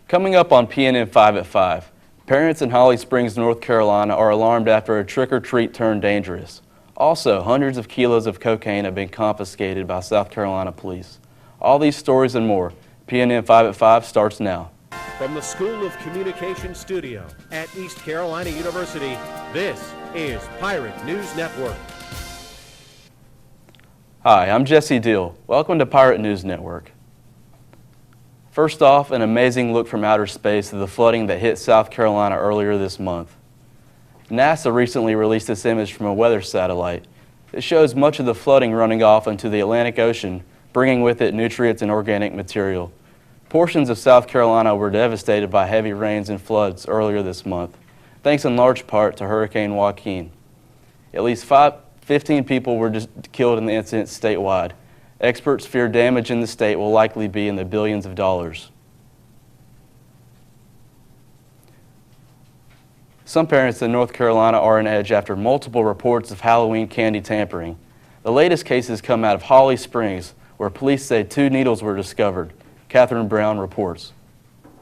Coming up on PNN 5 at 5, parents in Holly Springs, North Carolina are alarmed after a trick-or-treat turned dangerous. Also, hundreds of kilos of cocaine have been confiscated by South Carolina police. All these stories and more. PNN 5 at 5 starts now. From the School of Communication Studio at East Carolina University, this is Pirate News Network. Hi, I'm Jesse Deal. Welcome to Pirate News Network. First off, an amazing look from outer space of the flooding that hit South Carolina earlier this month. NASA recently released this image from a weather satellite. It shows much of the flooding running off into the Atlantic Ocean, bringing with it nutrients and organic material. Portions of South Carolina were devastated by heavy rains and floods earlier this month, thanks in large part to Hurricane Joaquin. At least 15 people were killed in the incident statewide. Experts fear damage in the state will likely be in the billions of dollars. Some parents in North Carolina are on edge after multiple reports of Halloween candy tampering. The latest cases come out of Holly Springs, where police say 2 needles were discovered. Catherine Brown reports.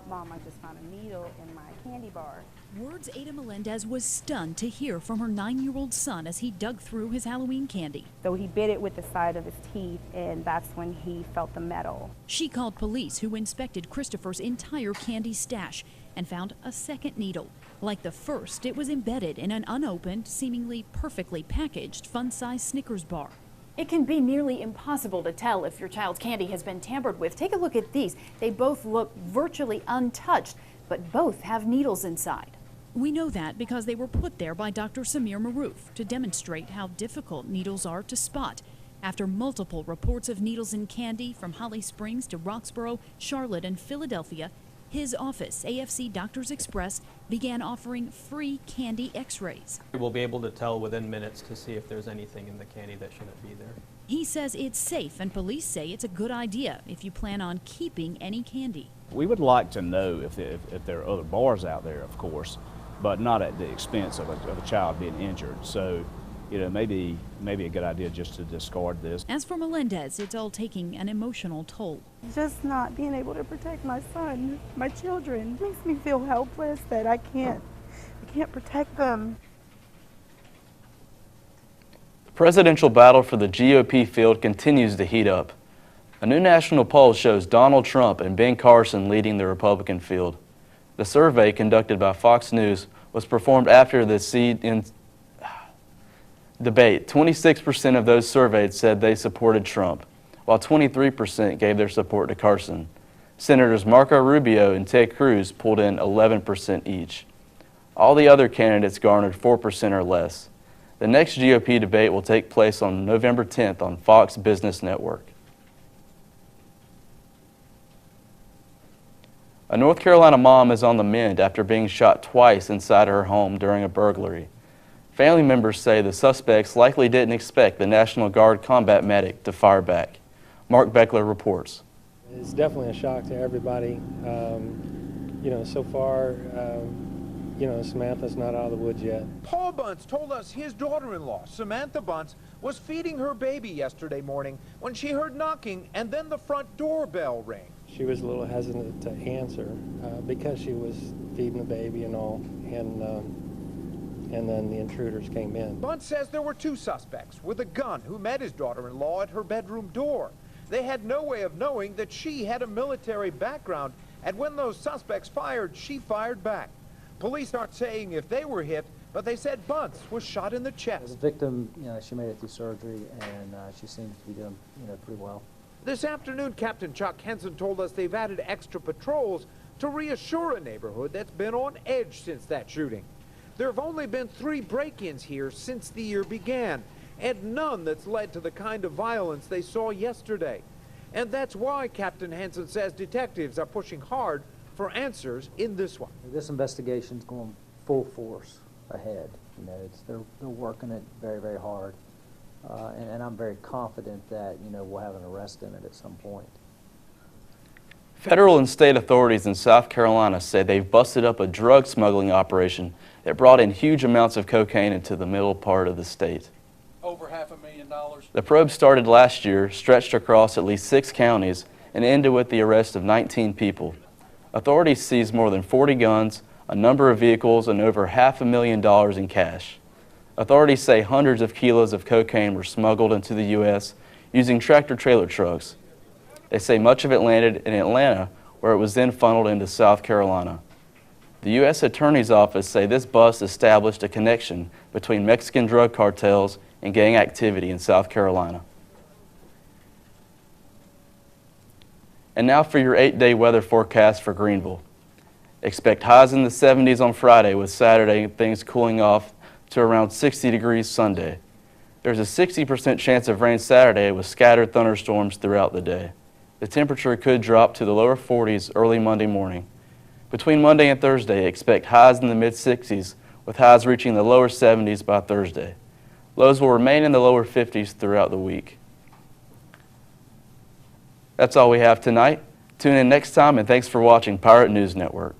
Mom, I just found a needle in my candy bar. Words Ada Melendez was stunned to hear from her 9-year-old son as he dug through his Halloween candy. So he bit it with the side of his teeth, and that's when he felt the metal. She called police, who inspected Christopher's entire candy stash and found a second needle. Like the first, it was embedded in an unopened, seemingly perfectly packaged fun-size Snickers bar. It can be nearly impossible to tell if your child's candy has been tampered with. Take a look at these. They both look virtually untouched, but both have needles inside. We know that because they were put there by Dr. Samir Maroof to demonstrate how difficult needles are to spot. After multiple reports of needles in candy from Holly Springs to Roxborough, Charlotte, and Philadelphia, his office, AFC Doctors Express, began offering free candy x-rays. We'll be able to tell within minutes to see if there's anything in the candy that shouldn't be there. He says it's safe, and police say it's a good idea if you plan on keeping any candy. We would like to know if there are other bars out there, of course, but not at the expense of a child being injured. So, you know, maybe a good idea just to discard this. As for Melendez, it's all taking an emotional toll. Just not being able to protect my son, my children, makes me feel helpless that I can't protect them. The presidential battle for the GOP field continues to heat up. A new national poll shows Donald Trump and Ben Carson leading the Republican field. The survey conducted by Fox News was performed after the CNN debate. 26% of those surveyed said they supported Trump, while 23% gave their support to Carson. Senators Marco Rubio and Ted Cruz pulled in 11% each. All the other candidates garnered 4% or less. The next GOP debate will take place on November 10th on Fox Business Network. A North Carolina mom is on the mend after being shot twice inside her home during a burglary. Family members say the suspects likely didn't expect the National Guard combat medic to fire back. Mark Beckler reports. It's definitely a shock to everybody. You know, so far, you know, Samantha's not out of the woods yet. Paul Bunce told us his daughter-in-law, Samantha Bunce, was feeding her baby yesterday morning when she heard knocking and then the front doorbell ring. She was a little hesitant to answer because she was feeding the baby and all, and then the intruders came in. Bunce says there were 2 suspects with a gun who met his daughter-in-law at her bedroom door. They had no way of knowing that she had a military background, and when those suspects fired, she fired back. Police aren't saying if they were hit, but they said Bunce was shot in the chest. The victim, you know, she made it through surgery, and she seems to be doing, you know, pretty well. This afternoon, Captain Chuck Henson told us they've added extra patrols to reassure a neighborhood that's been on edge since that shooting. There have only been 3 break-ins here since the year began, and none that's led to the kind of violence they saw yesterday. And that's why Captain Henson says detectives are pushing hard for answers in this one. This investigation's going full force ahead. You know, they're working it very, very hard. And I'm very confident that, you know, we'll have an arrest in it at some point. Federal and state authorities in South Carolina say they've busted up a drug smuggling operation that brought in huge amounts of cocaine into the middle part of the state. Over $500,000. The probe started last year, stretched across at least 6 counties, and ended with the arrest of 19 people. Authorities seized more than 40 guns, a number of vehicles, and over $500,000 in cash. Authorities say hundreds of kilos of cocaine were smuggled into the U.S. using tractor-trailer trucks. They say much of it landed in Atlanta, where it was then funneled into South Carolina. The U.S. Attorney's Office say this bust established a connection between Mexican drug cartels and gang activity in South Carolina. And now for your 8-day weather forecast for Greenville. Expect highs in the 70s on Friday, with Saturday things cooling off to around 60 degrees Sunday. There's a 60% chance of rain Saturday with scattered thunderstorms throughout the day. The temperature could drop to the lower 40s early Monday morning. Between Monday and Thursday, expect highs in the mid-60s, with highs reaching the lower 70s by Thursday. Lows will remain in the lower 50s throughout the week. That's all we have tonight. Tune in next time, and thanks for watching Pirate News Network.